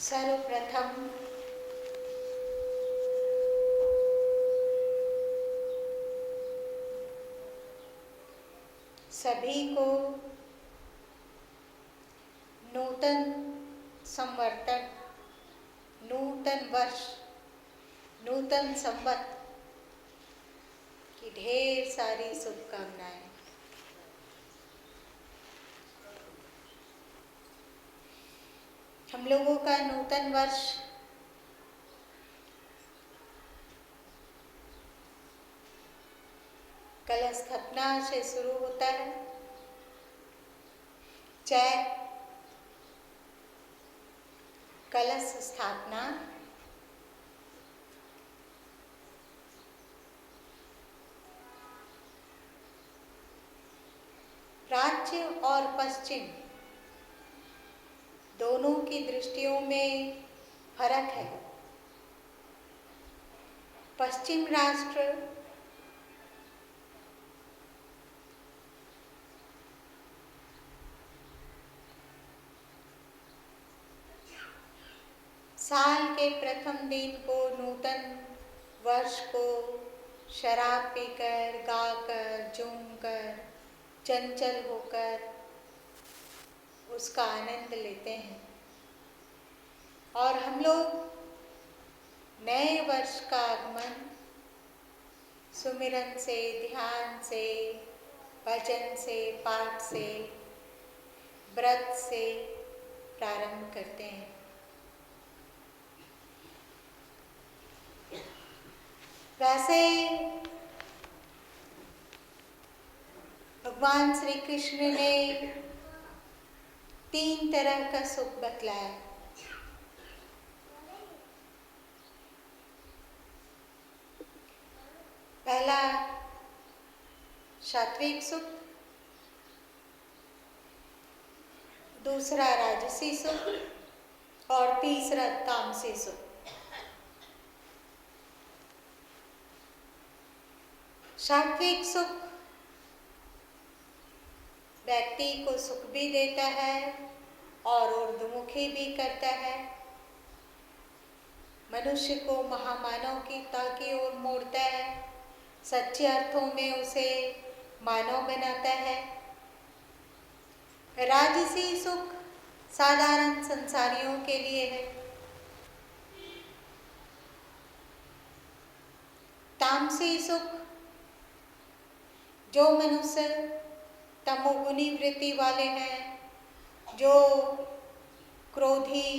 सर्वप्रथम सभी को नूतन संवत्सर, नूतन वर्ष, नूतन संवत की ढेर सारी शुभकामनाएं। हम लोगों का नूतन वर्ष कलश स्थापना से शुरू होता है। चैत कलश स्थापना, प्राच्य और पश्चिम दोनों की दृष्टियों में फर्क है। पश्चिम राष्ट्र साल के प्रथम दिन को, नूतन वर्ष को शराब पीकर, गाकर, झूमकर, चंचल होकर उसका आनंद लेते हैं। और हम लोग नए वर्ष का आगमन सुमिरन से, ध्यान से, भजन से, पाठ से, व्रत से प्रारंभ करते हैं। वैसे भगवान श्री कृष्ण ने 3 तरह का सुख बतलाया। पहला सात्विक सुख, दूसरा राजसी सुख और तीसरा तामसी सुख। सात्विक सुख व्यक्ति को सुख भी देता है और ऊर्ध्वमुखी भी करता है। मनुष्य को महामानविकता की ओर मोड़ता है, सच्चे अर्थों में उसे मानव बनाता है। राजसी सुख साधारण संसारियों के लिए है। तामसी सुख जो मनुष्य तमोगुनी वृत्ति वाले हैं, जो क्रोधी,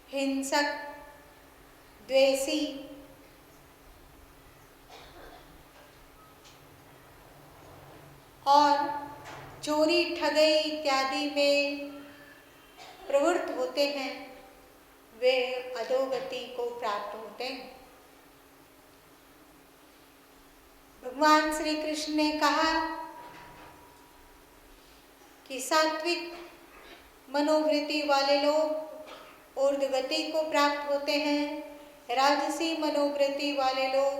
हिंसक, द्वेषी, और चोरी, ठगी इत्यादि में प्रवृत्त होते हैं, वे अधोगति को प्राप्त होते हैं। भगवान श्री कृष्ण ने कहा कि सात्विक मनोवृत्ति वाले लोग ऊर्ध्वगति को प्राप्त होते हैं, राजसी मनोवृत्ति वाले लोग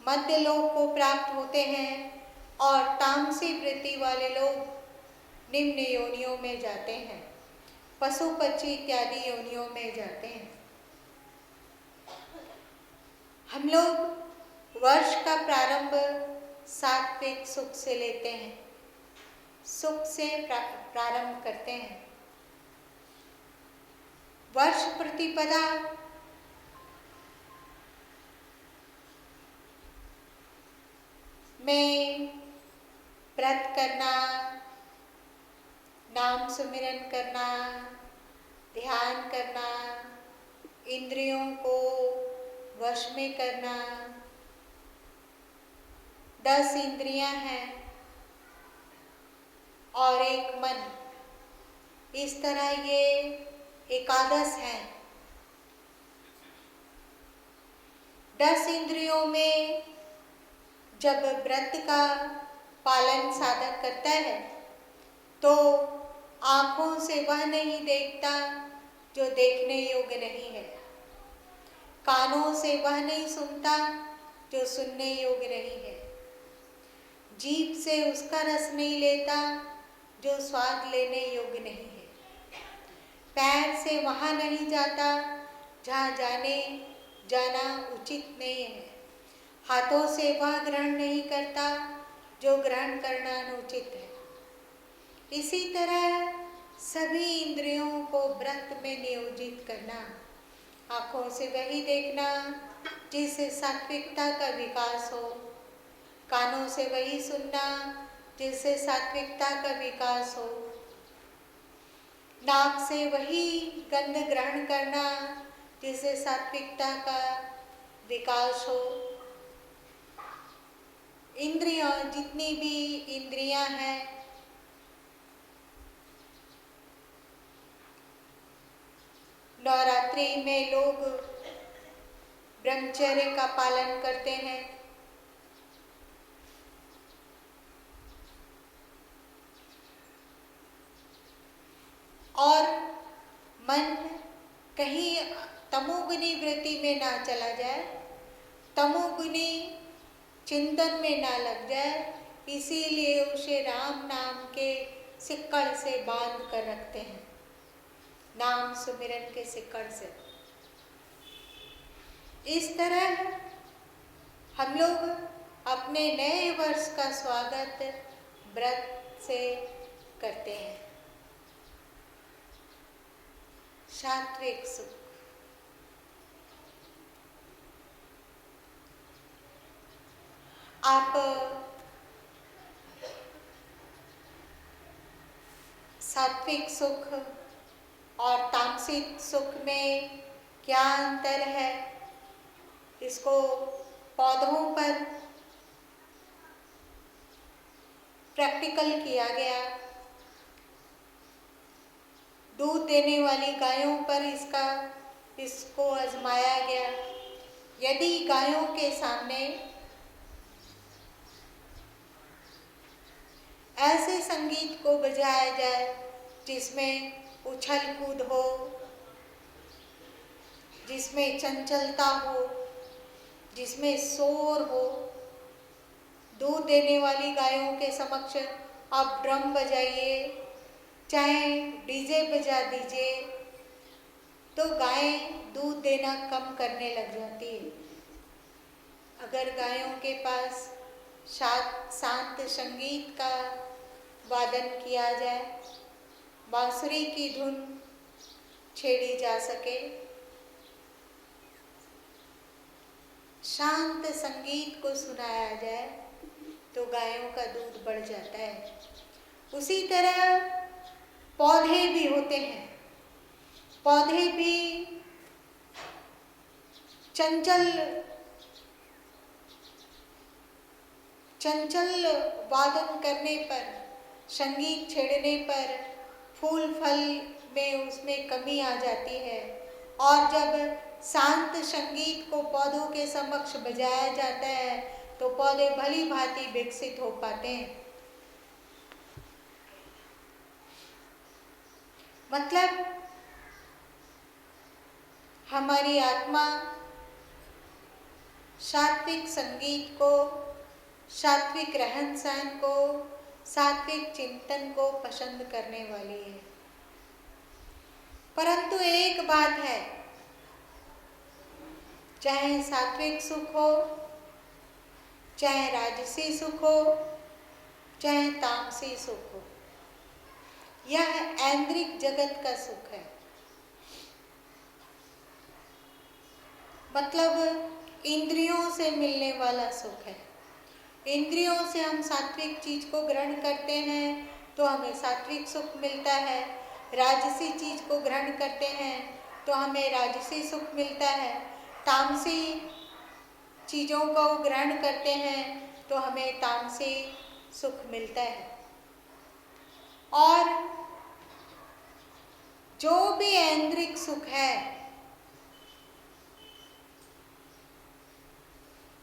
मध्य लोक को प्राप्त होते हैं और तामसी वृत्ति वाले लोग निम्न योनियों में जाते हैं, पशु पक्षी इत्यादि योनियों में जाते हैं। हम लोग वर्ष का प्रारंभ सात्विक सुख से लेते हैं, सुख से प्रारंभ करते हैं। वर्ष प्रतिपदा में व्रत करना, नाम सुमिरन करना, ध्यान करना, इंद्रियों को वश में करना। 10 इंद्रियां हैं और एक मन, इस तरह ये एकादश है। 10 इंद्रियों में जब व्रत का पालन साधक करता है तो आँखों से वह नहीं देखता जो देखने योग्य नहीं है, कानों से वह नहीं सुनता जो सुनने योग्य नहीं है, जीभ से उसका रस नहीं लेता जो स्वाद लेने योग्य नहीं है, पैर से वहाँ नहीं जाता जहाँ जाना उचित नहीं है। हाथों से वह ग्रहण नहीं करता जो ग्रहण करना अनुचित है। इसी तरह सभी इंद्रियों को व्रत में नियोजित करना, आँखों से वही देखना जिससे सात्विकता का विकास हो, कानों से वही सुनना जिससे सात्विकता का विकास हो, नाक से वही गंध ग्रहण करना जिससे सात्विकता का विकास हो। इंद्रियां, जितनी भी इंद्रियां हैं, नवरात्रि में लोग ब्रह्मचर्य का पालन करते हैं। और मन कहीं तमोगुनी वृत्ति में ना चला जाए, तमोगुनी चिंतन में ना लग जाए, इसीलिए उसे राम नाम के सिक्कड़ से बांध कर रखते हैं, नाम सुमिरन के सिक्कड़ से। इस तरह हम लोग अपने नए वर्ष का स्वागत व्रत से करते हैं। सात्विक सुख, आप सात्विक सुख और तामसिक सुख में क्या अंतर है, इसको पौधों पर प्रैक्टिकल किया गया। दूध देने वाली गायों पर इसको आजमाया गया। यदि गायों के सामने ऐसे संगीत को बजाया जाए जिसमें उछल कूद हो, जिसमें चंचलता हो, जिसमें शोर हो, दूध देने वाली गायों के समक्ष आप ड्रम बजाइए, चाहे डीजे बजा दीजिए, तो गायें दूध देना कम करने लग जाती है। अगर गायों के पास शांत संगीत का वादन किया जाए, बांसुरी की धुन छेड़ी जा सके, शांत संगीत को सुनाया जाए, तो गायों का दूध बढ़ जाता है। उसी तरह पौधे भी होते हैं, पौधे भी चंचल वादन करने पर, संगीत छेड़ने पर फूल फल में उसमें कमी आ जाती है। और जब शांत संगीत को पौधों के समक्ष बजाया जाता है तो पौधे भली भांति विकसित हो पाते हैं। मतलब हमारी आत्मा सात्विक संगीत को, सात्विक रहन सहन को, सात्विक चिंतन को पसंद करने वाली है। परंतु एक बात है, चाहे सात्विक सुख हो, चाहे राजसी सुख हो, चाहे तामसी सुख हो, यह ऐन्द्रिक जगत का सुख है। मतलब इंद्रियों से मिलने वाला सुख है। इंद्रियों से हम सात्विक चीज को ग्रहण करते हैं तो हमें सात्विक सुख मिलता है, राजसी चीज को ग्रहण करते हैं तो हमें राजसी सुख मिलता है, तामसी चीज़ों को ग्रहण करते हैं तो हमें तामसी सुख मिलता है। और जो भी ऐन्द्रिक सुख है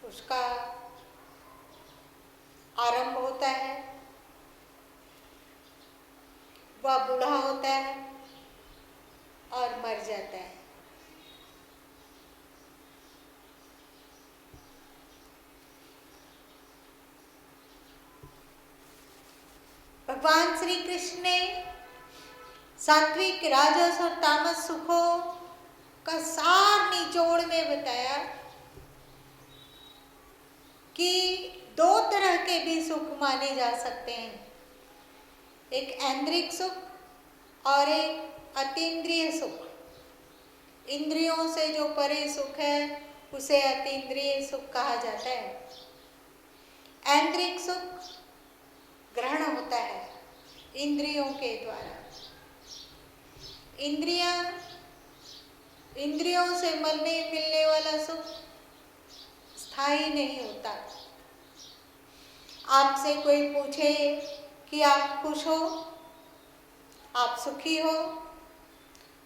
उसका आरंभ होता है, वह बूढ़ा होता है और मर जाता है। भगवान श्री कृष्ण ने सात्विक, राजस और तामस सुखों का सार निचोड़ में बताया कि दो तरह के भी सुख माने जा सकते हैं, एक ऐन्द्रिक सुख और एक अतीन्द्रिय सुख। इंद्रियों से जो परे सुख है उसे अतीन्द्रिय सुख कहा जाता है। ऐन्द्रिक सुख ग्रहण होता है इंद्रियों के द्वारा। इंद्रियों से मिलने वाला सुख स्थायी नहीं होता। आपसे कोई पूछे कि आप खुश हो, आप सुखी हो,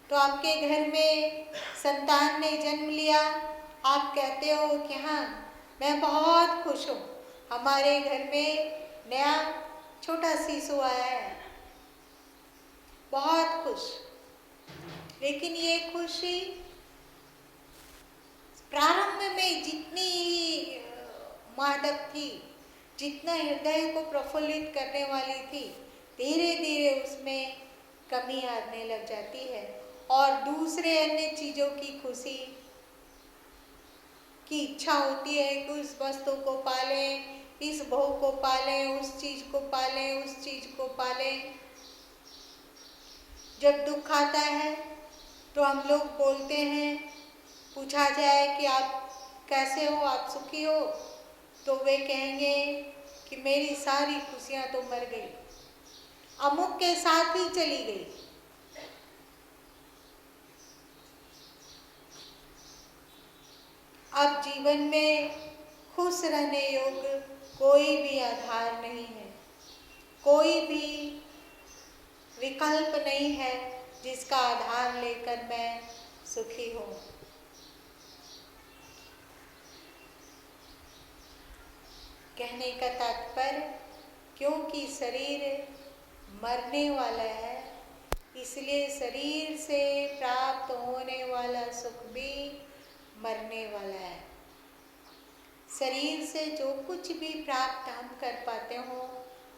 तो आपके घर में संतान ने जन्म लिया, आप कहते हो कि हाँ मैं बहुत खुश हूँ, हमारे घर में नया छोटा शिशु आया है, बहुत खुश। लेकिन ये खुशी प्रारंभ में जितनी मादक थी, जितना हृदय को प्रफुल्लित करने वाली थी, धीरे धीरे उसमें कमी आने लग जाती है और दूसरे अन्य चीज़ों की खुशी की इच्छा होती है कि उस वस्तु को पालें, इस भोग को पालें, उस चीज़ को पालें, उस चीज़ को पालें। जब दुख आता है तो हम लोग बोलते हैं, पूछा जाए कि आप कैसे हो, आप सुखी हो, तो वे कहेंगे कि मेरी सारी खुशियाँ तो मर गई, अमुक के साथ ही चली गई। अब जीवन में खुश रहने योग्य कोई भी आधार नहीं है, कोई भी विकल्प नहीं है जिसका आधार लेकर मैं सुखी हूँ। कहने का तात्पर्य, क्योंकि शरीर मरने वाला है, इसलिए शरीर से प्राप्त होने वाला सुख भी मरने वाला है। शरीर से जो कुछ भी प्राप्त हम कर पाते हो,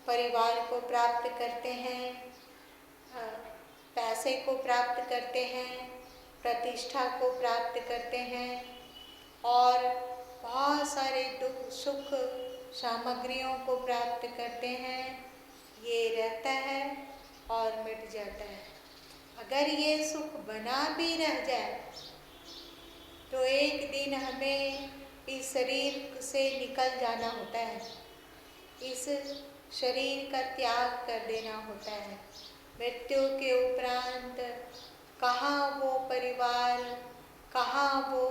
परिवार को प्राप्त करते हैं, पैसे को प्राप्त करते हैं, प्रतिष्ठा को प्राप्त करते हैं और बहुत सारे दुख सुख सामग्रियों को प्राप्त करते हैं, ये रहता है और मिट जाता है। अगर ये सुख बना भी रह जाए तो एक दिन हमें इस शरीर से निकल जाना होता है, इस शरीर का त्याग कर देना होता है। मृत्यु के उपरांत कहाँ वो परिवार, कहाँ वो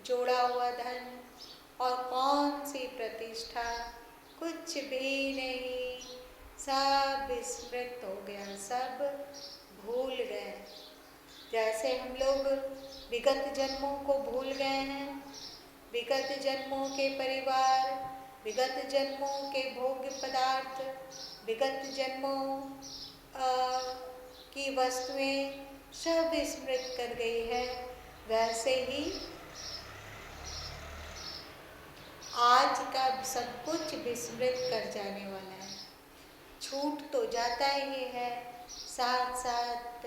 जोड़ा हुआ धन और कौन सी प्रतिष्ठा, कुछ भी नहीं, सब विस्मृत हो गया, सब भूल गए। जैसे हम लोग विगत जन्मों को भूल गए हैं, विगत जन्मों के परिवार, विगत जन्मों के भोग्य पदार्थ, विगत जन्मों की वस्तुएं सब विस्मृत कर गई है, वैसे ही आज का सब कुछ विस्मृत कर जाने वाला है। छूट तो जाता ही है, साथ साथ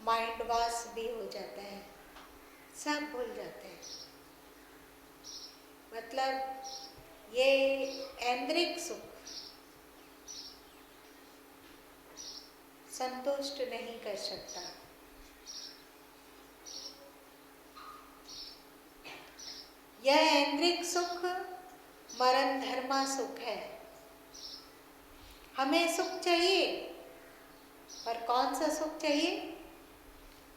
माइंड वॉश भी हो जाता है, सब भूल जाते हैं। मतलब ये ऐन्द्रिक सुख संतुष्ट नहीं कर सकता। यह ऐन्द्रिक सुख मरण धर्मा सुख है। हमें सुख चाहिए, पर कौन सा सुख चाहिए?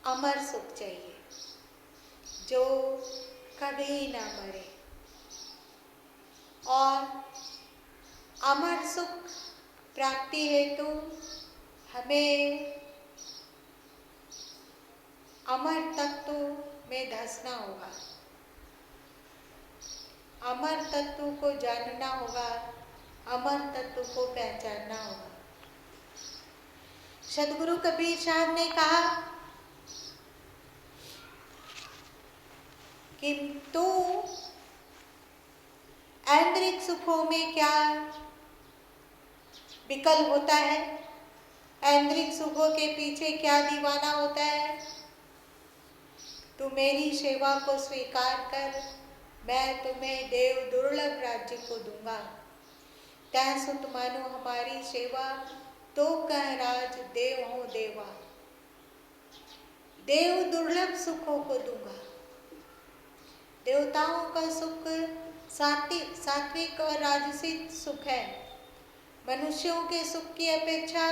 अमर सुख चाहिए, जो कभी ना मरे। और अमर सुख प्राप्ति हेतु हमें अमर तत्व में धंसना होगा, अमर तत्व को जानना होगा, अमर तत्व को पहचानना होगा। सदगुरु कबीर साहब ने कहा कि तू ऐन्द्रिक सुखों में क्या विकल होता है, ऐन्द्रिक सुखों के पीछे क्या दीवाना होता है। तू मेरी सेवा को स्वीकार कर, मैं तुम्हें देव दुर्लभ राज्य को दूंगा। तै सुत मानो हमारी सेवा, तो कह राज देव हो देवा। देव दुर्लभ सुखों को दूंगा। देवताओं का सुख सात्विक और राजसिक सुख है। मनुष्यों के सुख की अपेक्षा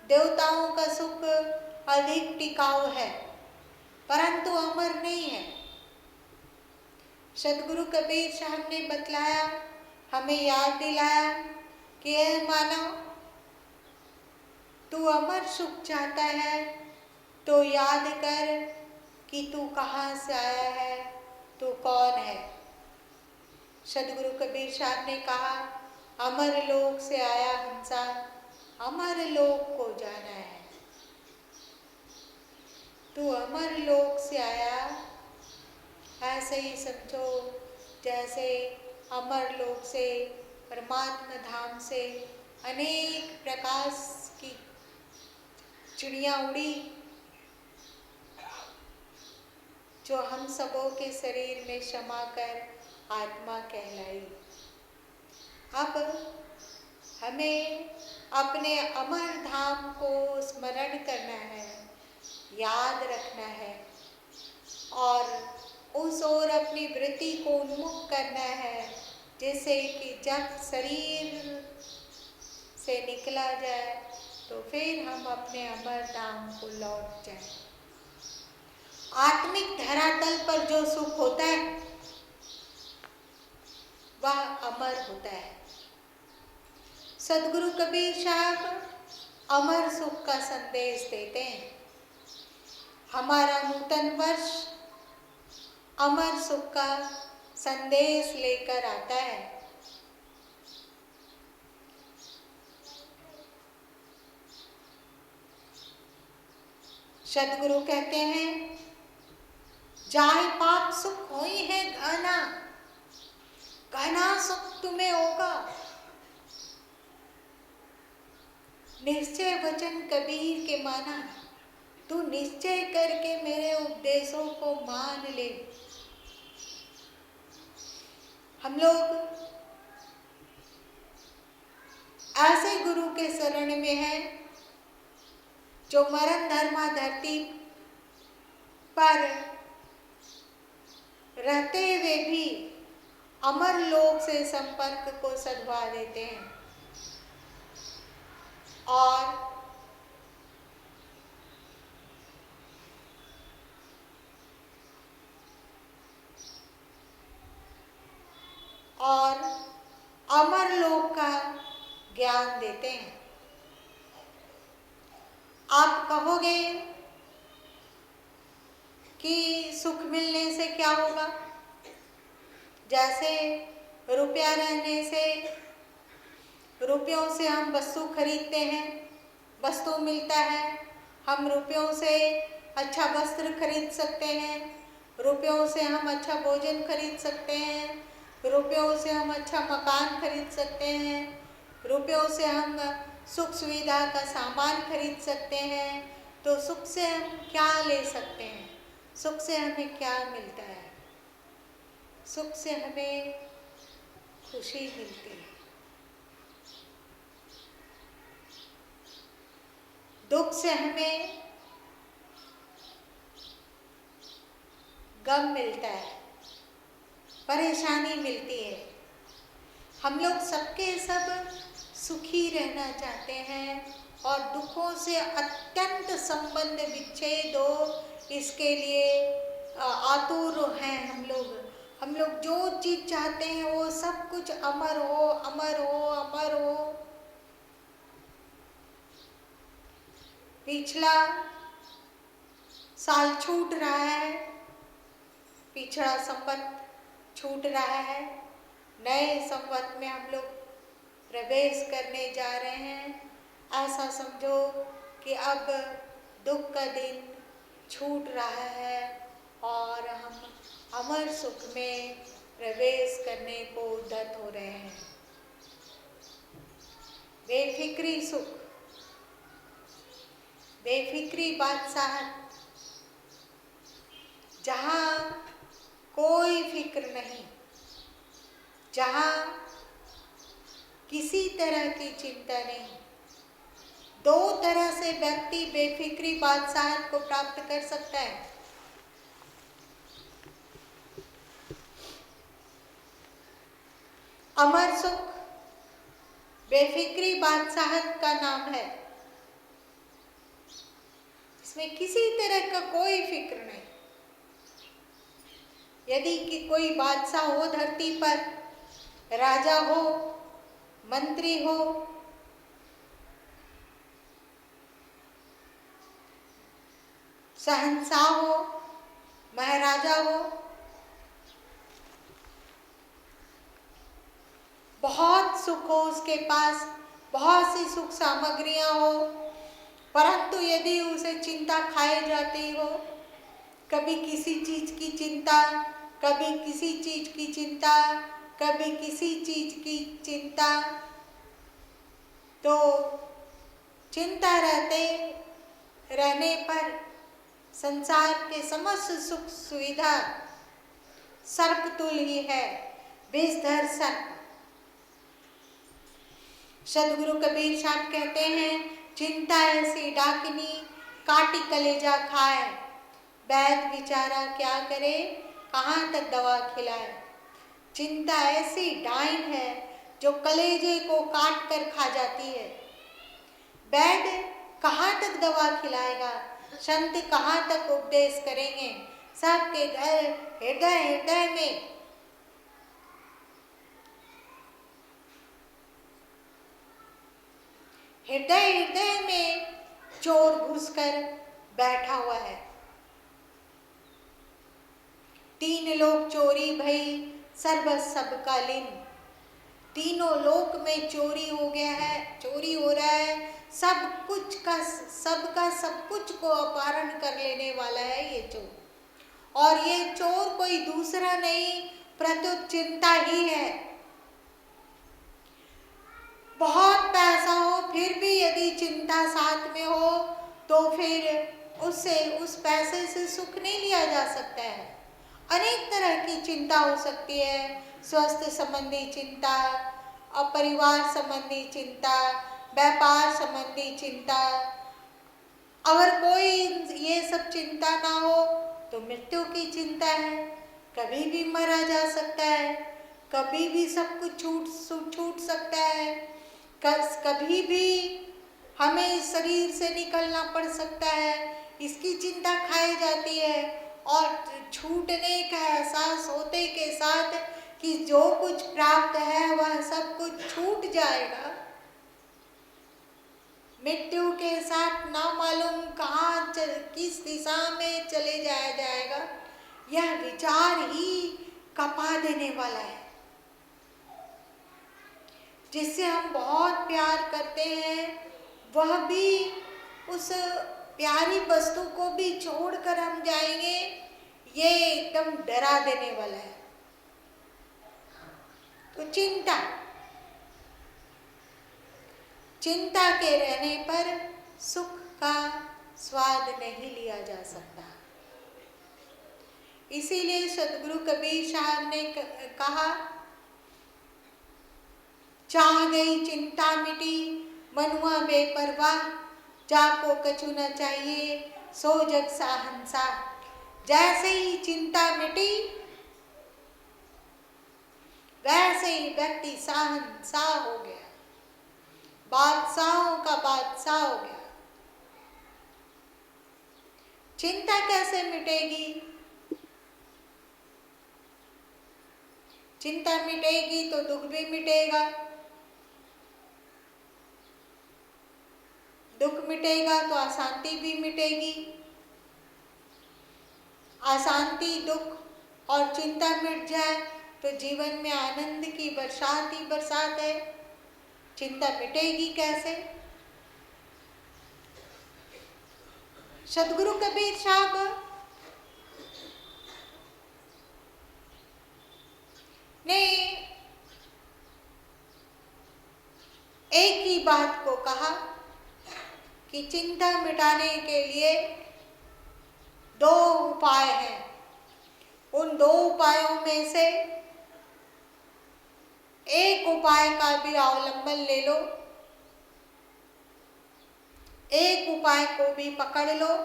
देवताओं का सुख अधिक टिकाऊ है, परंतु अमर नहीं है। सदगुरु कबीर साहब ने बतलाया, हमें याद दिलाया कि यह मानव, तू अमर सुख चाहता है तो याद कर कि तू कहाँ से आया है, तू कौन है। सदगुरु कबीर साहब ने कहा, अमर लोक से आया हंसा, अमर लोक को जाना है। तू अमर लोक से आया, ऐसे ही समझो जैसे अमर लोक से, परमात्मा धाम से अनेक प्रकाश की चिड़िया उड़ी, जो हम सबों के शरीर में समा कर आत्मा कहलाई। अब हमें अपने अमर धाम को स्मरण करना है, याद रखना है और उस ओर अपनी वृत्ति को उन्मुख करना है, जैसे कि जब शरीर से निकला जाए तो फिर हम अपने अमर धाम को लौट जाएं। आत्मिक धरातल पर जो सुख होता है वह अमर होता है। सदगुरु कबीर साहब अमर सुख का संदेश देते हैं। हमारा नूतन वर्ष अमर सुख का संदेश लेकर आता है। सदगुरु कहते हैं, जाए पाप सुख होई है घना, घना सुख तुम्हें होगा। निश्चय वचन कबीर के माना, तू निश्चय करके मेरे उपदेशों को मान ले। हम लोग ऐसे गुरु के शरण में हैं जो मरण धर्मा धरती पर रहते हुए भी अमर लोक से संपर्क को सधवा देते हैं और अमर लोक का ज्ञान देते हैं। आप कहोगे कि सुख मिलने से क्या होगा? जैसे रुपया रहने से, रुपयों से हम वस्तु खरीदते हैं, वस्तु मिलता है, हम रुपयों से अच्छा वस्त्र खरीद सकते हैं, रुपयों से हम अच्छा भोजन खरीद सकते हैं, रुपयों से हम अच्छा मकान खरीद सकते हैं, रुपयों से हम सुख सुविधा का सामान खरीद सकते हैं। तो सुख से हम क्या ले सकते हैं? सुख से हमें क्या मिलता है? सुख से हमें खुशी मिलती है। दुख से हमें गम मिलता है, परेशानी मिलती है। हम लोग सबके सब सुखी रहना चाहते हैं और दुखों से अत्यंत संबंध विच्छेद हो, इसके लिए आतुर हैं हम लोग जो चीज चाहते हैं वो सब कुछ अमर हो, अमर हो, अमर हो। पिछला साल छूट रहा है, पिछड़ा संवत छूट रहा है, नए संवत में हम लोग प्रवेश करने जा रहे हैं। ऐसा समझो कि अब दुख का दिन छूट रहा है और हम अमर सुख में प्रवेश करने को उद्यत हो रहे हैं। बेफिक्री सुख, बेफिक्री बादशाहत, जहाँ कोई फिक्र नहीं, जहाँ किसी तरह की चिंता नहीं। दो तरह से व्यक्ति बेफिक्री बादशाहत को प्राप्त कर सकता है। अमर सुख बेफिक्री बादशाहत का नाम है। इसमें किसी तरह का कोई फिक्र नहीं। यदि कि कोई बादशाह हो धरती पर, राजा हो, मंत्री हो, शहंशाह हो, महाराजा हो, बहुत सुख हो उसके पास, बहुत सी सुख सामग्रियां हो, परंतु यदि उसे चिंता खाए जाती हो, कभी किसी चीज की चिंता, कभी किसी चीज की चिंता, कभी किसी चीज की चिंता, तो चिंता रहने पर संसार के समस्त सुख सुविधा सर्पतुल्य ही है, विषधर सर्प। सदगुरु कबीर साहब कहते हैं, चिंता ऐसी डाकिनी काटी कलेजा खाए, वैद्य बेचारा क्या करे, कहाँ तक दवा खिलाए। चिंता ऐसी डाइन है जो कलेजे को काट कर खा जाती है। वैद्य कहाँ तक दवा खिलाएगा, संत कहाँ तक उपदेश करेंगे। सबके घर हृदय हृदय में चोर घुसकर बैठा हुआ है। तीन लोक चोरी भई सर्व सबकालीन, तीनों लोक में चोरी हो गया है, चोरी हो रहा है। सब कुछ को अपहरण कर लेने वाला है ये चोर। और ये चोर कोई दूसरा नहीं, प्रत्युत चिंता ही है। बहुत पैसा हो फिर भी यदि चिंता साथ में हो तो फिर उस पैसे से सुख नहीं लिया जा सकता है। अनेक तरह की चिंता हो सकती है, स्वास्थ्य संबंधी चिंता, परिवार संबंधी चिंता, व्यापार संबंधी चिंता। अगर कोई ये सब चिंता ना हो तो मृत्यु की चिंता है, कभी भी मरा जा सकता है, कभी भी सब कुछ छूट सकता है, कभी भी हमें इस शरीर से निकलना पड़ सकता है। इसकी चिंता खाई जाती है और छूटने का एहसास होते के साथ कि जो कुछ प्राप्त है वह सब कुछ छूट जाएगा। मृत्यु के साथ ना मालूम कहाँ किस दिशा में चले जाया जाएगा, यह विचार ही कपा देने वाला है। जिससे हम बहुत प्यार करते हैं वह भी उस प्यारी वस्तु को भी छोड़कर हम जाएंगे, ये एकदम डरा देने वाला है। तो चिंता के रहने पर सुख का स्वाद नहीं लिया जा सकता। इसीलिए सदगुरु कबीर साहब ने कहा, चाह गई चिंता मिटी मनुआ बेपरवाह, जाको कछु न चाहिए सो जग साहंशाह। जैसे ही चिंता मिटी वैसे ही व्यक्ति साहंशाह हो गया, बादशाहों का बादशाह हो गया। चिंता कैसे मिटेगी? चिंता मिटेगी तो दुख भी मिटेगा, दुख मिटेगा तो अशांति भी मिटेगी। अशांति, दुख और चिंता मिट जाए तो जीवन में आनंद की बरसात ही बरसात है। चिंता मिटेगी कैसे? सदगुरु कबीर साहब ने एक ही बात को कहा, कि चिंता मिटाने के लिए दो उपाय हैं। उन दो उपायों में से एक उपाय का भी अवलंबन ले लो, एक उपाय को भी पकड़ लो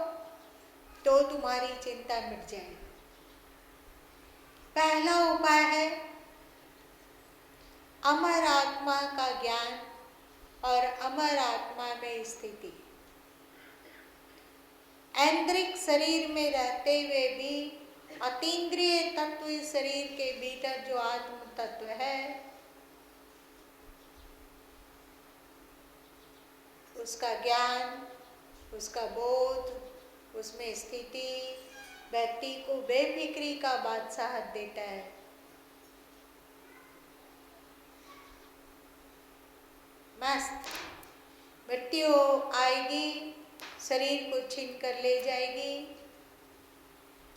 तो तुम्हारी चिंता मिट जाएगी। पहला उपाय है अमर आत्मा का ज्ञान और अमर आत्मा में स्थिति। ऐन्द्रिक शरीर में रहते हुए भी अतीन्द्रिय तत्व इस शरीर के भीतर जो आत्म तत्व है उसका ज्ञान, उसका बोध, उसमें स्थिति व्यक्ति को बेफिक्री का बादशाहत देता है। मस्त मृत्यु आएगी, शरीर को छीन कर ले जाएगी,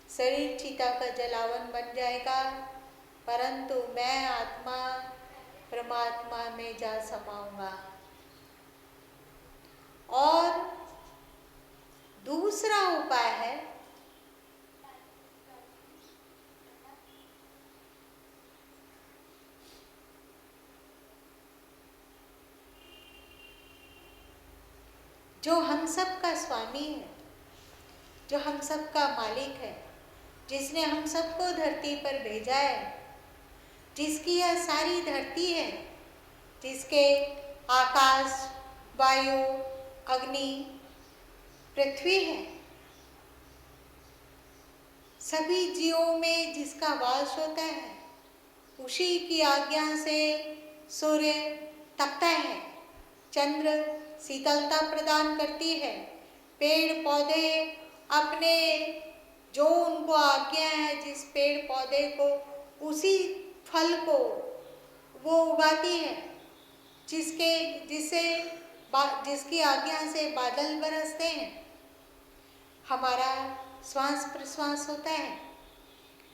शरीर चिता का जलावन बन जाएगा, परंतु मैं आत्मा परमात्मा में जा समाऊंगा। और दूसरा उपाय है जो हम सब का स्वामी है, जो हम सब का मालिक है, जिसने हम सबको धरती पर भेजा है, जिसकी यह सारी धरती है, जिसके आकाश, वायु, अग्नि, पृथ्वी है, सभी जीवों में जिसका वास होता है, उसी की आज्ञा से सूर्य तपता है, चंद्र शीतलता प्रदान करती है, पेड़ पौधे अपने जो उनको आज्ञा है जिस पेड़ पौधे को उसी फल को वो उगाती है, जिसकी आज्ञा से बादल बरसते हैं। हमारा श्वास प्रश्वास होता है,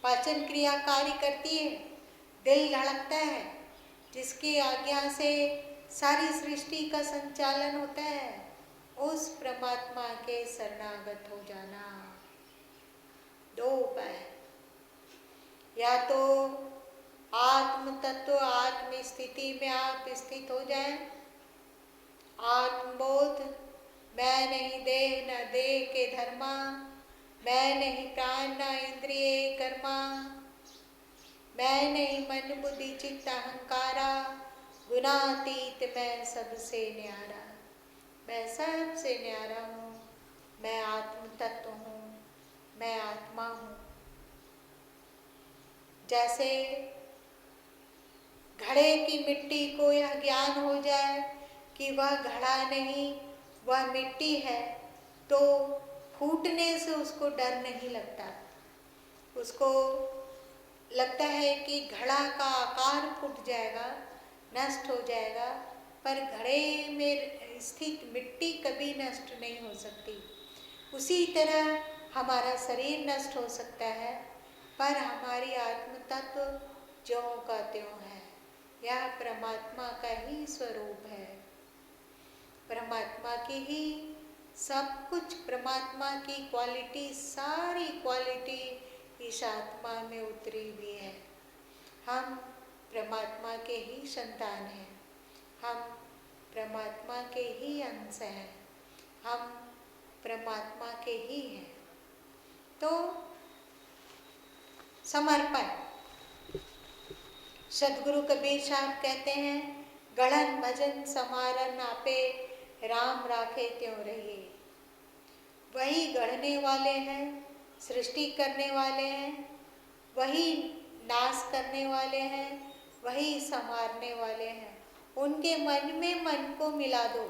पाचन क्रिया कार्य करती है, दिल धड़कता है, जिसकी आज्ञा से सारी सृष्टि का संचालन होता है। उस परमात्मा के शरणागत हो जाना। दो उपाय, या तो आत्म तत्व आत्म स्थिति में आप स्थित हो जाएं, आत्मबोध, मैं नहीं देह न देह के धर्मा, मैं नहीं प्राण न इंद्रिय कर्मा, मैं नहीं मन बुद्धि चित्त अहंकारा, गुणातीत मैं सबसे न्यारा। मैं सबसे न्यारा हूँ, मैं आत्म तत्व हूँ, मैं आत्मा हूँ। जैसे घड़े की मिट्टी को यह ज्ञान हो जाए कि वह घड़ा नहीं, वह मिट्टी है, तो फूटने से उसको डर नहीं लगता। उसको लगता है कि घड़ा का आकार फूट जाएगा, नष्ट हो जाएगा, पर घड़े में स्थित मिट्टी कभी नष्ट नहीं हो सकती। उसी तरह हमारा शरीर नष्ट हो सकता है, पर हमारी आत्म तत्व ज्यों का त्यों है। यह परमात्मा का ही स्वरूप है, परमात्मा की ही सब कुछ, परमात्मा की क्वालिटी, सारी क्वालिटी इस आत्मा में उतरी हुई है। हम परमात्मा के ही संतान हैं, हम परमात्मा के ही अंश हैं, हम परमात्मा के ही हैं। तो समर्पण, सदगुरु कबीर साहब कहते हैं, गढ़न भजन समारन आपे, राम राखे त्यों रहिए। वही गढ़ने वाले हैं, सृष्टि करने वाले हैं, वही नाश करने वाले हैं, वही संवारने वाले हैं। उनके मन में मन को मिला दो।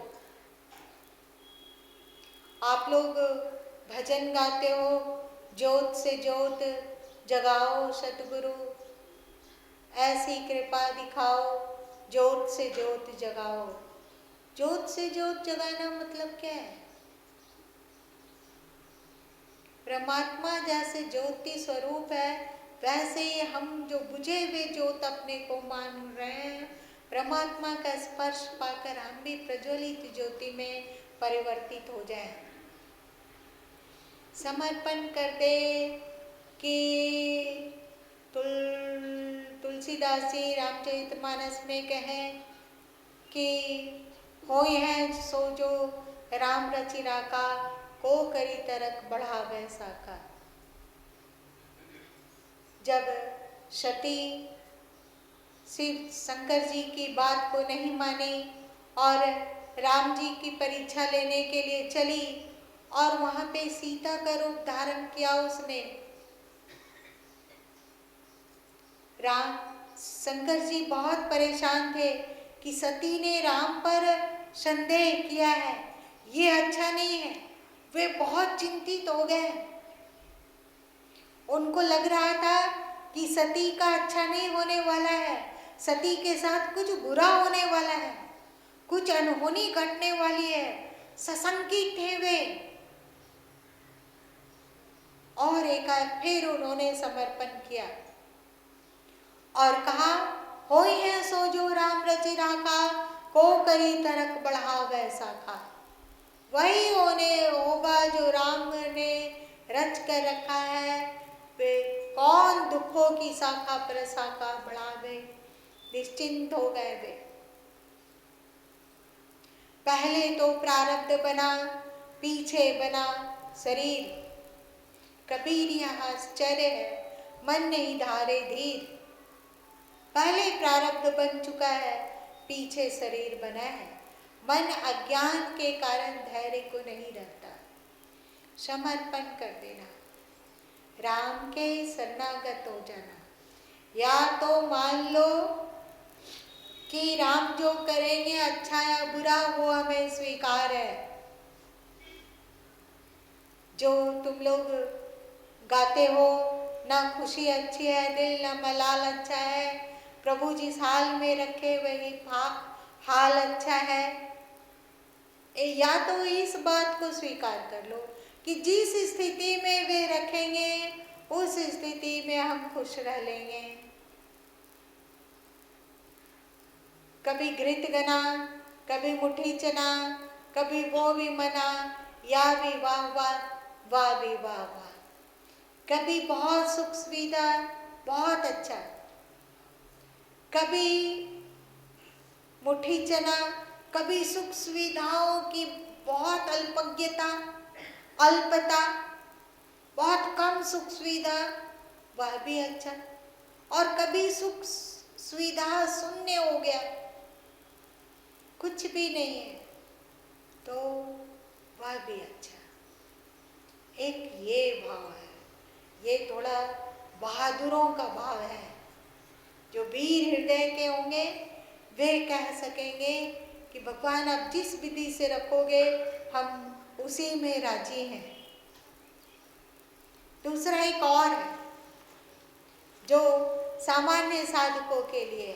आप लोग भजन गाते हो, ज्योत से ज्योत जगाओ सतगुरु, ऐसी कृपा दिखाओ, ज्योत से ज्योत जगाओ। ज्योत से ज्योत जगाना मतलब क्या है? परमात्मा जैसे ज्योति स्वरूप है, वैसे ही हम जो बुझे हुए ज्योत अपने को मान रहे हैं, परमात्मा का स्पर्श पाकर हम भी प्रज्वलित ज्योति में परिवर्तित हो जाए। समर्पण कर दे कि तुलसीदास जी रामचरितमानस में कहें कि होय है सो जो राम रचि राका, को करी तरक बढ़ावे साका। जब सती शिव शंकर जी की बात को नहीं मानी और राम जी की परीक्षा लेने के लिए चली और वहां पे सीता का रूप धारण किया उसने, राम शंकर जी बहुत परेशान थे कि सती ने राम पर संदेह किया है, ये अच्छा नहीं है। वे बहुत चिंतित हो गए। उनको लग रहा था कि सती का अच्छा नहीं होने वाला है, सती के साथ कुछ बुरा होने वाला है, कुछ अनहोनी घटने वाली है। सशंकित थे वे और एकाएक फिर उन्होंने समर्पण किया और कहा, होई है सो जो राम रचि राका, को करी तरक बढ़ावे साका। वही होने होगा जो राम ने रच कर रखा है, वे कौन दुखों की शाखा पर शाखा बढ़ावे। निश्चिंत हो गए वे। पहले तो प्रारब्ध बना, पीछे बना शरीर। कबीर यह आश्चर्य है, मन नहीं धारे धीर। पहले प्रारब्ध बन चुका है, पीछे शरीर बना है। मन अज्ञान के कारण धैर्य को नहीं रखता। समर्पण कर देना, राम के शरणागत हो जाना। या तो मान लो कि राम जो करेंगे अच्छा या बुरा वो हमें स्वीकार है। जो तुम लोग गाते हो, ना खुशी अच्छी है दिल, ना मलाल अच्छा है, प्रभु जिस हाल में रखे वही हाल अच्छा है। या तो इस बात को स्वीकार कर लो कि जिस स्थिति में वे रखेंगे उस स्थिति में हम खुश रह लेंगे। कभी घृत गना, कभी मुट्ठी चना, कभी वो भी मना, या भी वाह वाह, वाह भी वाह वाह। कभी बहुत सुख सुविधा, बहुत अच्छा, कभी मुट्ठी चना, कभी सुख सुविधाओं की बहुत अल्पज्ञता, अल्पता, बहुत कम सुख सुविधा, वह भी अच्छा। और कभी सुख सुविधा शून्य हो गया, कुछ भी नहीं है, तो वह भी अच्छा। एक ये भाव है, ये थोड़ा बहादुरों का भाव है। जो वीर हृदय के होंगे वे कह सकेंगे कि भगवान आप जिस विधि से रखोगे हम उसी में राजी हैं। दूसरा एक और है जो सामान्य साधकों के लिए,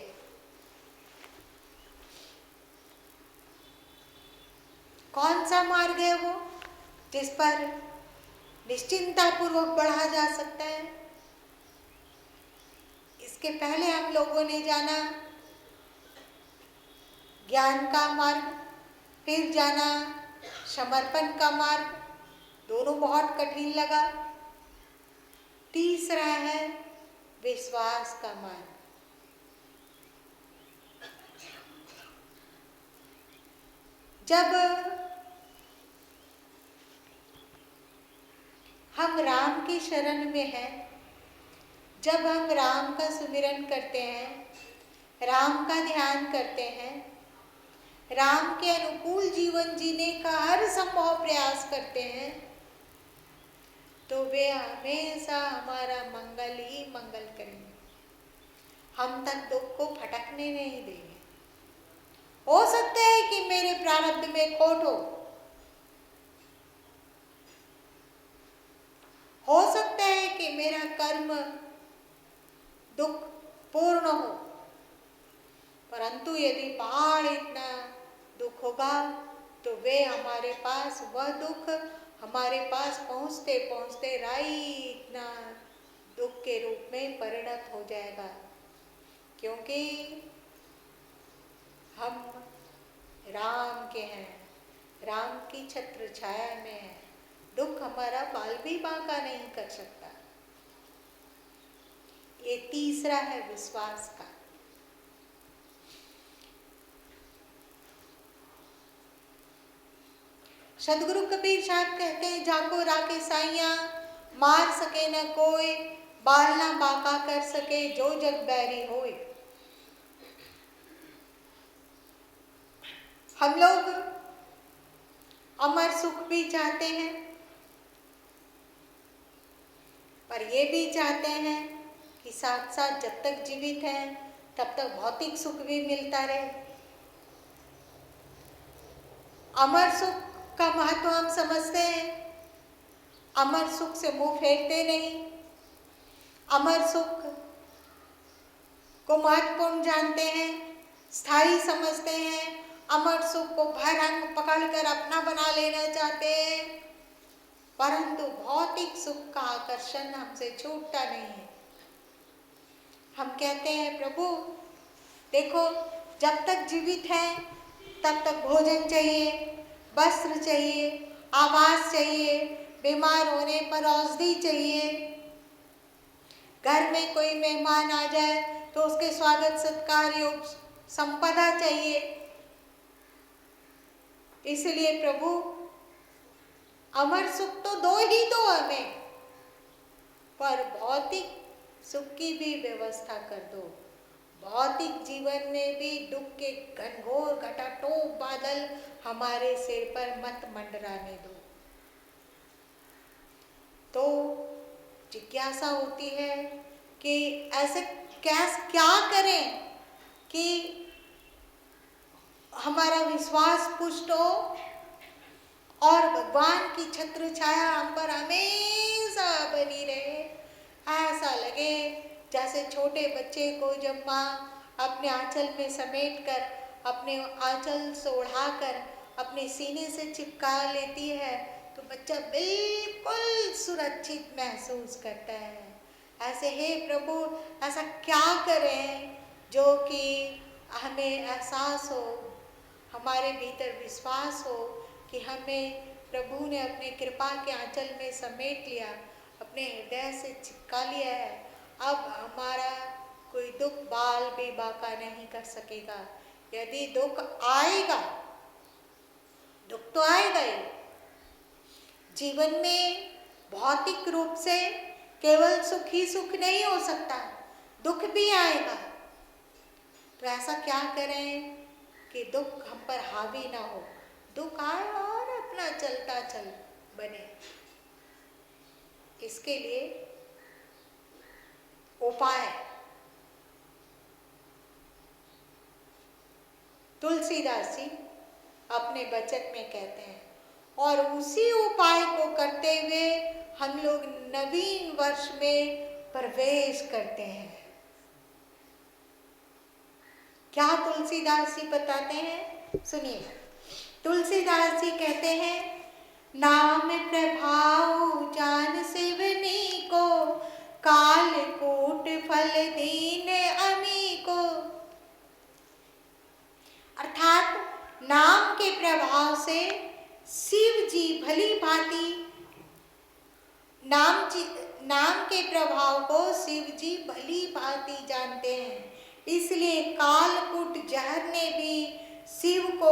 कौन सा मार्ग है वो जिस पर निश्चिंता पूर्वक बढ़ा जा सकता है। इसके पहले हम लोगों ने जाना ज्ञान का मार्ग, फिर जाना समर्पण का मार्ग, दोनों बहुत कठिन लगा। तीसरा है विश्वास का मार्ग। जब हम राम की शरण में हैं, जब हम राम का सुमिरन करते हैं, राम का ध्यान करते हैं, राम के अनुकूल जीवन जीने का हर संभव प्रयास करते हैं, तो वे हमेशा हमारा मंगल ही मंगल करेंगे। हम तक दुख को फटकने नहीं देंगे। हो सकता है कि मेरे प्रारब्ध में खोट हो सकता है कि मेरा कर्म दुख पूर्ण हो, परंतु यदि पहाड़ इतना दुख होगा तो वे हमारे पास, वह दुख हमारे पास पहुँचते पहुँचते राई इतना दुख के रूप में परिणत हो जाएगा। क्योंकि हम राम के हैं, राम की छत्र छाया में है। दुख हमारा बाल भी बांका नहीं कर सकता। ये तीसरा है विश्वास का। सदगुरु कबीर साहब कहते हैं, जाको राखे साइया, मार सके न कोई, बाल ना बांका कर सके, जो जग बैरी होए। हम लोग अमर सुख भी चाहते हैं, पर ये भी चाहते हैं कि साथ साथ जब तक जीवित हैं तब तक भौतिक सुख भी मिलता रहे। अमर सुख का महत्व हम समझते हैं, अमर सुख से मुंह फेरते नहीं, अमर सुख को महत्वपूर्ण जानते हैं, स्थायी समझते हैं, अमर सुख को भर रंग पकड़कर अपना बना लेना चाहते हैं, परंतु भौतिक सुख का आकर्षण हमसे छूटता नहीं है। हम कहते हैं, प्रभु देखो, जब तक जीवित है तब तक भोजन चाहिए, वस्त्र चाहिए, आवास चाहिए, बीमार होने पर औषधि चाहिए, घर में कोई मेहमान आ जाए तो उसके स्वागत सत्कार योग संपदा चाहिए। इसलिए प्रभु अमर सुख तो दो ही दो हमें, पर भौतिक सुख की भी व्यवस्था कर दो। भौतिक जीवन में भी दुख के घनघोर घटाटोप बादल हमारे सिर पर मत मंडराने दो। तो जिज्ञासा होती है कि ऐसे क्या करें कि हमारा विश्वास पुष्ट हो और भगवान की छत्र छाया हम पर हमेशा बनी रहे। ऐसा लगे जैसे छोटे बच्चे को जब माँ अपने आंचल में समेट कर, अपने आंचल से ओढ़ाकर अपने सीने से चिपका लेती है तो बच्चा बिल्कुल सुरक्षित महसूस करता है। ऐसे हे प्रभु, ऐसा क्या करें जो कि हमें एहसास हो, हमारे भीतर विश्वास हो कि हमें प्रभु ने अपने कृपा के आंचल में समेट लिया, अपने हृदय से चिपका लिया है। अब हमारा कोई दुख बाल भी बांका नहीं कर सकेगा। यदि दुख आएगा, दुख तो आएगा ही। जीवन में भौतिक रूप से केवल सुख ही सुख नहीं हो सकता, दुख भी आएगा। तो ऐसा क्या करें कि दुख हम पर हावी ना हो, दुख आए और अपना चलता चल बने। इसके लिए उपाय तुलसीदास जी अपने वचन में कहते हैं, और उसी उपाय को करते हुए हम लोग नवीन वर्ष में प्रवेश करते हैं। क्या तुलसीदास जी बताते हैं, सुनिए। तुलसीदास जी कहते हैं, नाम प्रभाव जान शिवनी को, काल कूट फल दीन अमी को। अर्थात नाम के प्रभाव से शिव जी भली भांति, नाम के प्रभाव को शिव जी भली भांति जानते हैं। इसलिए कालकूट जहर ने भी शिव को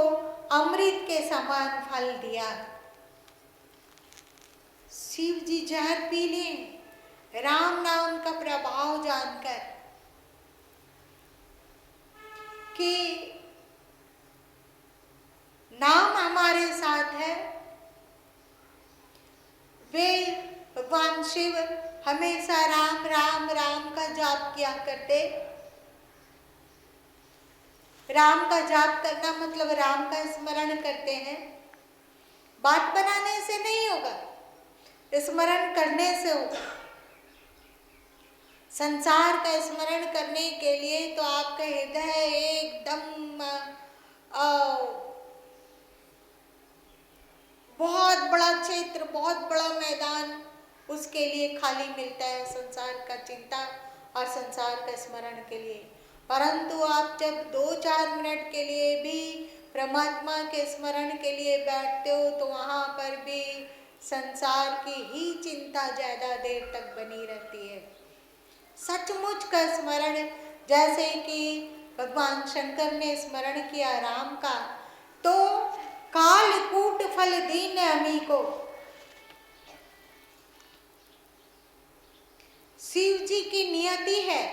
अमृत के समान फल दिया। शिव जी जहर पी लें राम नाम का प्रभाव जानकर कि नाम हमारे साथ है। वे भगवान शिव हमेशा राम राम राम का जाप किया करते। राम का जाप करना मतलब राम का स्मरण करते हैं। बात बनाने से नहीं होगा, स्मरण करने से होगा। संसार का स्मरण करने के लिए तो आपका हृदय एकदम बहुत बड़ा क्षेत्र, बहुत बड़ा मैदान उसके लिए खाली मिलता है संसार का चिंता और संसार का स्मरण के लिए। परंतु आप जब 2-4 मिनट के लिए भी परमात्मा के स्मरण के लिए बैठते हो तो वहाँ पर भी संसार की ही चिंता ज्यादा देर तक बनी रहती है। सचमुच का स्मरण, जैसे कि भगवान शंकर ने स्मरण किया राम का, तो कालकूट फल दीन अमी को। शिव जी की नियति है,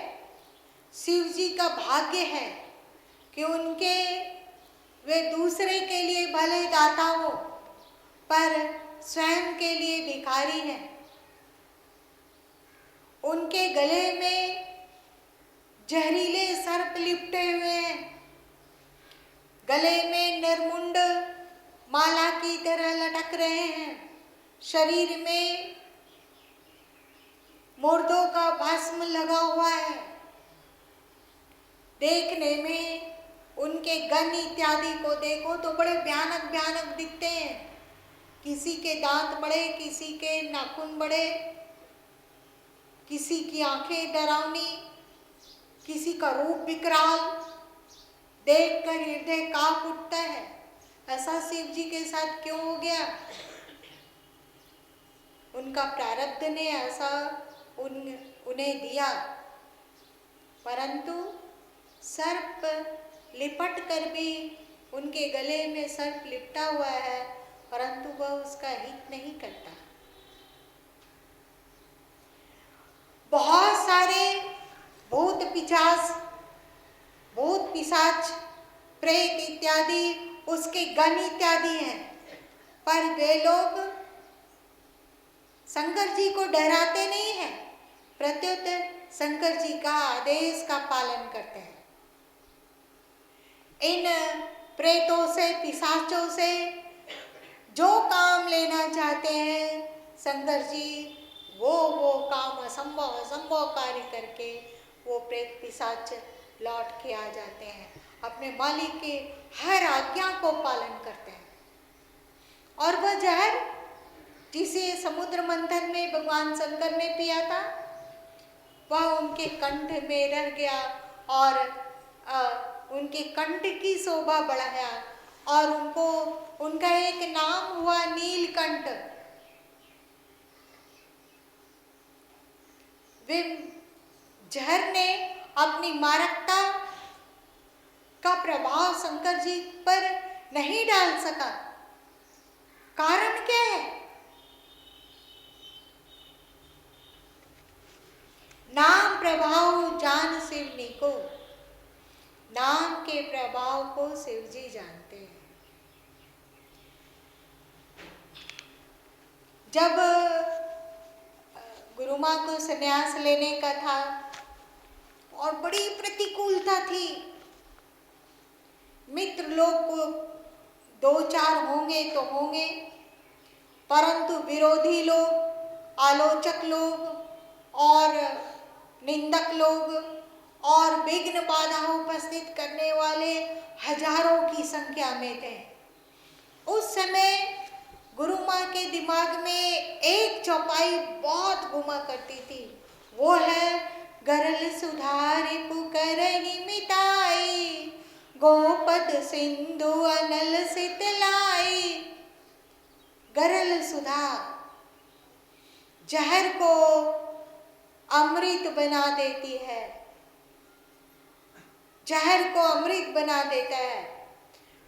शिव जी का भाग्य है कि उनके वे दूसरे के लिए भले दाता हो पर स्वयं के लिए भिखारी हैं। उनके गले में जहरीले सर्प लिपटे हुए हैं, गले में निर्मुंड माला की तरह लटक रहे हैं, शरीर में मुर्दों का भस्म लगा हुआ है। देखने में उनके गन इत्यादि को देखो तो बड़े भयानक भयानक दिखते हैं। किसी के दांत बड़े, किसी के नाखून बड़े, किसी की आंखें डरावनी, किसी का रूप विकराल, देखकर हृदय कांप उठता है। ऐसा शिव जी के साथ क्यों हो गया? उनका प्रारब्ध ने ऐसा उन्हें दिया। परंतु सर्प लिपट कर भी, उनके गले में सर्प लिपटा हुआ है, परंतु वह उसका हित नहीं करता। बहुत सारे भूत पिशाच, प्रेत इत्यादि उसके गण इत्यादि हैं, पर वे लोग शंकर जी को डराते नहीं हैं, प्रत्युत शंकर जी का आदेश का पालन करते हैं। इन प्रेतों से, पिशाचों से जो काम लेना चाहते हैं शंकर जी, वो काम असंभव कार्य करके वो प्रेत पिशाच लौट के आ जाते हैं, अपने मालिक के हर आज्ञा को पालन करते हैं। और वह जहर जिसे समुद्र मंथन में भगवान शंकर ने पिया था, वह उनके कंठ में रह गया और उनके कंठ की शोभा बढ़ाया और उनका एक नाम हुआ नीलकंठ। वे जहर ने अपनी मारकता का प्रभाव शंकर जी पर नहीं डाल सका। कारण क्या है? नाम प्रभाव जान शिवनी को, नाम के प्रभाव को शिव जी जानते हैं। जब गुरु माँ को संन्यास लेने का था और बड़ी प्रतिकूलता थी, मित्र लोग को 2-4 होंगे तो होंगे, परंतु विरोधी लोग, आलोचक लोग और निंदक लोग और विघ्न बाधा उपस्थित करने वाले हजारों की संख्या में थे। उस समय गुरु माँ के दिमाग में एक चौपाई बहुत घुमा करती थी, वो है गरल सुधारि पुकरहि मिटाई, गोपद सिंधु अनल सितलाई। गरल सुधा जहर को अमृत बना देती है, जहर को अमृत बना देता है।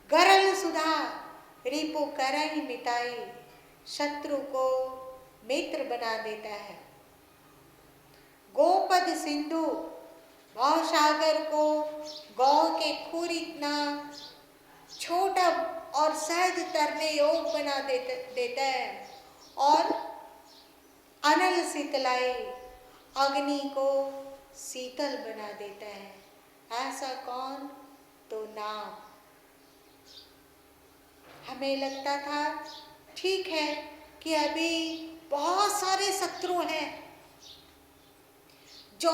गरल सुधा रिपु करहि मिटाई, शत्रु को मित्र बना देता है। गोपद सिंधु भवसागर को गौ के खुर इतना छोटा और सहज तरने योग बना देता है। और अनल शीतलाई अग्नि को शीतल बना देता है। ऐसा कौन? तो नाम। हमें लगता था ठीक है कि अभी बहुत सारे शत्रु हैं जो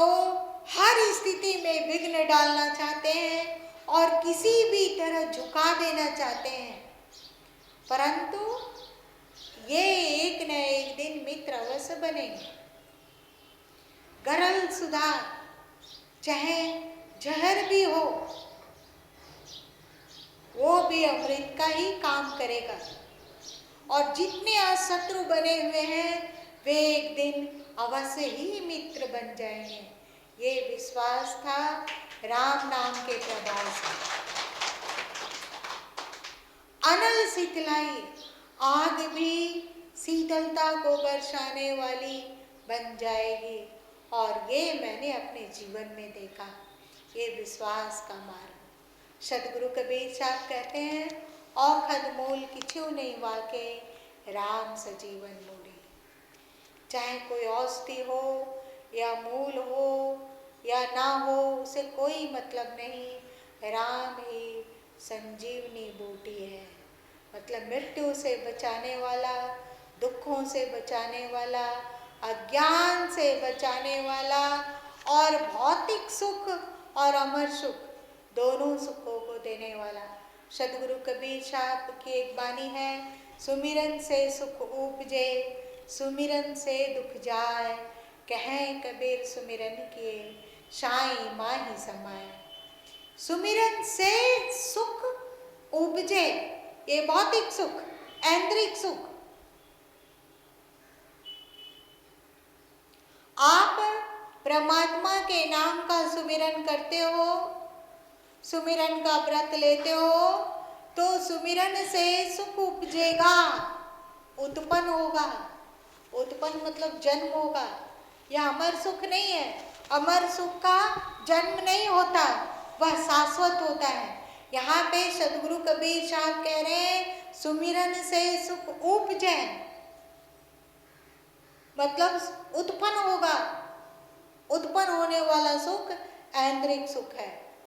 हर स्थिति में विघ्न डालना चाहते हैं और किसी भी तरह झुका देना चाहते हैं, परंतु ये एक न एक दिन मित्र अवश्य बनेंगे। गरल सुधा चाहे जहर भी हो, वो भी अमृत का ही काम करेगा। और जितने आज शत्रु बने हुए हैं वे एक दिन अवश्य ही मित्र बन जाएंगे। ये विश्वास था राम नाम के प्रभाव से। अनल शीतलाई, आग भी शीतलता को बरसाने वाली बन जाएगी। और ये मैंने अपने जीवन में देखा, ये विश्वास का मार्ग। सदगुरु कबीर साहब कहते हैं, औखद मूल किछु नहीं वाके, राम सजीवन मूली। चाहे कोई औषधि हो या मूल हो या ना हो, उसे कोई मतलब नहीं, राम ही संजीवनी बूटी है। मतलब मृत्यु से बचाने वाला, दुखों से बचाने वाला, अज्ञान से बचाने वाला, और भौतिक सुख और अमर सुख दोनों सुखों को देने वाला। सदगुरु कबीर साहब की एक वाणी है, सुमिरन से सुख उपजे, सुमिरन से दुख जाए, कहें कबीर सुमिरन किए, साईं माही समाए। सुमिरन से सुख उपजे, ये भौतिक सुख, ऐन्द्रिक सुख। आप परमात्मा के नाम का सुमिरन करते हो, सुमिरन का व्रत लेते हो, तो सुमिरन से सुख उपजेगा, उत्पन्न होगा। उत्पन्न मतलब जन्म होगा। यह अमर सुख नहीं है। अमर सुख का जन्म नहीं होता, वह शाश्वत होता है। यहाँ पे सदगुरु कबीर साहब कह रहे हैं, सुमिरन से सुख उपजे, मतलब उत्पन्न होगा। उत्पन्न होने वाला सुख ऐन्द्रिक सुख है।